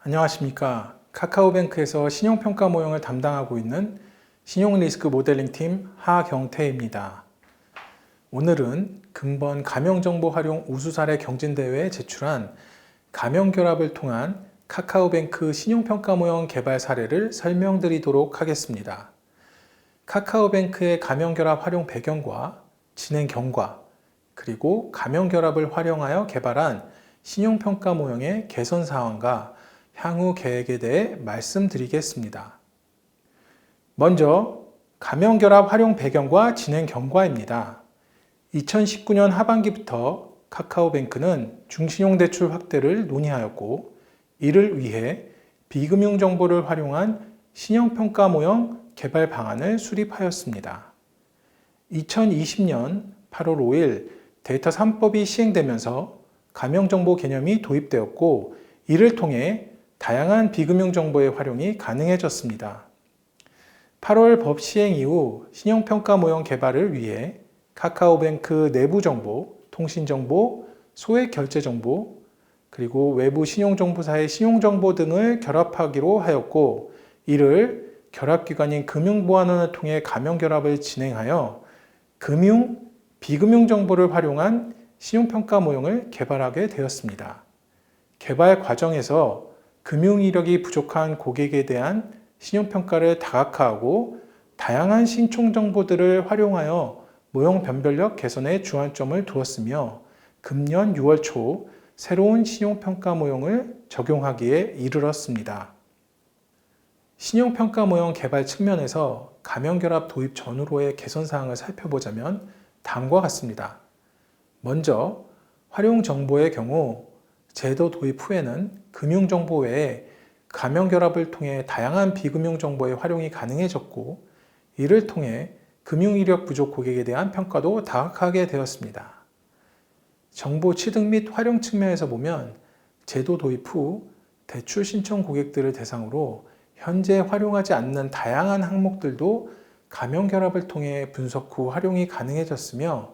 안녕하십니까. 카카오뱅크에서 신용평가 모형을 담당하고 있는 신용리스크 모델링팀 하경태입니다. 오늘은 금번 가명정보 활용 우수사례 경진대회에 제출한 가명결합을 통한 카카오뱅크 신용평가 모형 개발 사례를 설명드리도록 하겠습니다. 카카오뱅크의 가명결합 활용 배경과 진행 경과, 그리고 가명결합을 활용하여 개발한 신용평가 모형의 개선 사항과 향후 계획에 대해 말씀드리겠습니다. 먼저 가명결합 활용 배경과 진행 경과입니다. 2019년 하반기부터 카카오뱅크는 중신용 대출 확대를 논의하였고, 이를 위해 비금융 정보를 활용한 신용평가 모형 개발 방안을 수립하였습니다. 2020년 8월 5일 데이터 3법이 시행되면서 가명정보 개념이 도입되었고, 이를 통해 다양한 비금융 정보의 활용이 가능해졌습니다. 8월 법 시행 이후 신용평가 모형 개발을 위해 카카오뱅크 내부 정보, 통신 정보, 소액 결제 정보, 그리고 외부 신용정보사의 신용정보 등을 결합하기로 하였고, 이를 결합기관인 금융보안원을 통해 가명결합을 진행하여 금융, 비금융 정보를 활용한 신용평가 모형을 개발하게 되었습니다. 개발 과정에서 금융 이력이 부족한 고객에 대한 신용평가를 다각화하고 다양한 신총 정보들을 활용하여 모형 변별력 개선에 주안점을 두었으며, 금년 6월 초 새로운 신용평가 모형을 적용하기에 이르렀습니다. 신용평가 모형 개발 측면에서 가명결합 도입 전후로의 개선 사항을 살펴보자면 다음과 같습니다. 먼저 활용 정보의 경우 제도 도입 후에는 금융정보 외에 가명결합을 통해 다양한 비금융 정보의 활용이 가능해졌고, 이를 통해 금융 이력 부족 고객에 대한 평가도 다각하게 되었습니다. 정보 취득 및 활용 측면에서 보면 제도 도입 후 대출 신청 고객들을 대상으로 현재 활용하지 않는 다양한 항목들도 가명결합을 통해 분석 후 활용이 가능해졌으며,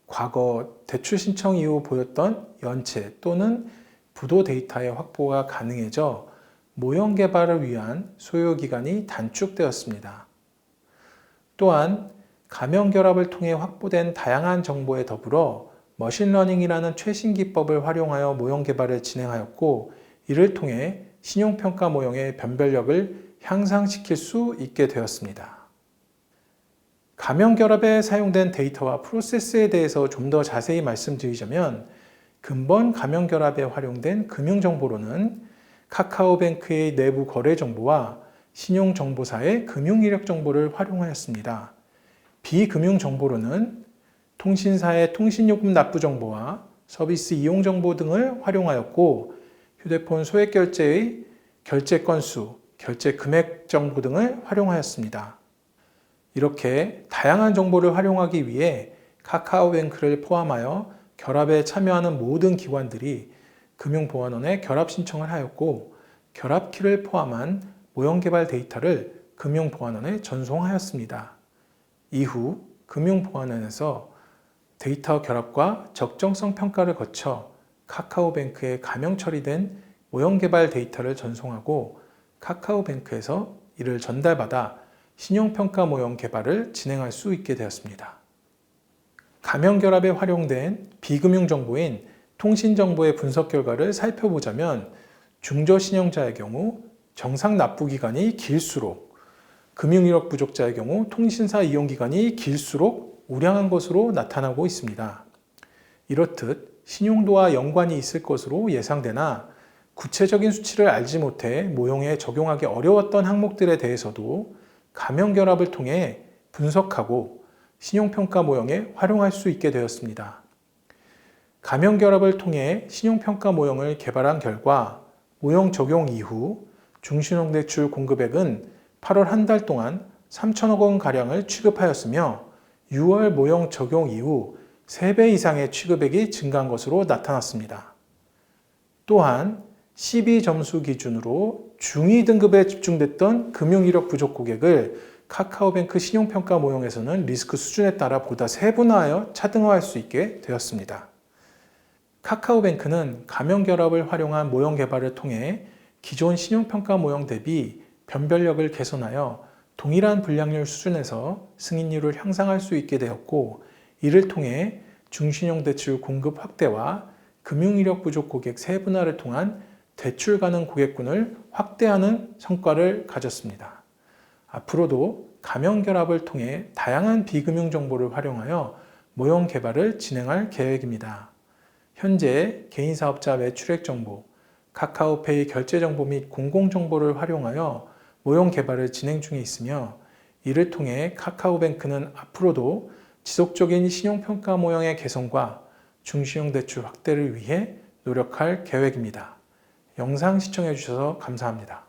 과거 대출 신청 이후 보였던 연체 또는 부도 데이터의 확보가 가능해져 모형 개발을 위한 소요 기간이 단축되었습니다. 또한 가명결합을 통해 확보된 다양한 정보에 더불어 머신러닝이라는 최신 기법을 활용하여 모형 개발을 진행하였고, 이를 통해 신용평가 모형의 변별력을 향상시킬 수 있게 되었습니다. 가명결합에 사용된 데이터와 프로세스에 대해서 좀 더 자세히 말씀드리자면, 근본 가명결합에 활용된 금융정보로는 카카오뱅크의 내부 거래 정보와 신용정보사의 금융이력 정보를 활용하였습니다. 비금융 정보로는 통신사의 통신요금 납부 정보와 서비스 이용 정보 등을 활용하였고, 휴대폰 소액 결제의 결제 건수, 결제 금액 정보 등을 활용하였습니다. 이렇게 다양한 정보를 활용하기 위해 카카오뱅크를 포함하여 결합에 참여하는 모든 기관들이 금융보안원에 결합 신청을 하였고, 결합키를 포함한 모형 개발 데이터를 금융보안원에 전송하였습니다. 이후 금융보안원에서 데이터 결합과 적정성 평가를 거쳐 카카오뱅크에 가명 처리된 모형 개발 데이터를 전송하고, 카카오뱅크에서 이를 전달받아 신용평가 모형 개발을 진행할 수 있게 되었습니다. 가명결합에 활용된 비금융 정보인 통신정보의 분석 결과를 살펴보자면, 중저신용자의 경우 정상 납부기간이 길수록, 금융이력 부족자의 경우 통신사 이용기간이 길수록 우량한 것으로 나타나고 있습니다. 이렇듯 신용도와 연관이 있을 것으로 예상되나 구체적인 수치를 알지 못해 모형에 적용하기 어려웠던 항목들에 대해서도 가명결합을 통해 분석하고 신용평가 모형에 활용할 수 있게 되었습니다. 가명결합을 통해 신용평가 모형을 개발한 결과 모형 적용 이후 중신용대출 공급액은 8월 한 달 동안 3천억 원가량을 취급하였으며, 6월 모형 적용 이후 3배 이상의 취급액이 증가한 것으로 나타났습니다. 또한 12점수 기준으로 중위 등급에 집중됐던 금융이력 부족 고객을 카카오뱅크 신용평가 모형에서는 리스크 수준에 따라 보다 세분화하여 차등화할 수 있게 되었습니다. 카카오뱅크는 가명결합을 활용한 모형 개발을 통해 기존 신용평가 모형 대비 변별력을 개선하여 동일한 불량률 수준에서 승인율을 향상할 수 있게 되었고, 이를 통해 중신용 대출 공급 확대와 금융이력 부족 고객 세분화를 통한 대출 가능 고객군을 확대하는 성과를 가졌습니다. 앞으로도 가명결합을 통해 다양한 비금융 정보를 활용하여 모형 개발을 진행할 계획입니다. 현재 개인사업자 매출액 정보, 카카오페이 결제 정보 및 공공정보를 활용하여 모형 개발을 진행 중에 있으며, 이를 통해 카카오뱅크는 앞으로도 지속적인 신용평가 모형의 개선과 중신용 대출 확대를 위해 노력할 계획입니다. 영상 시청해 주셔서 감사합니다.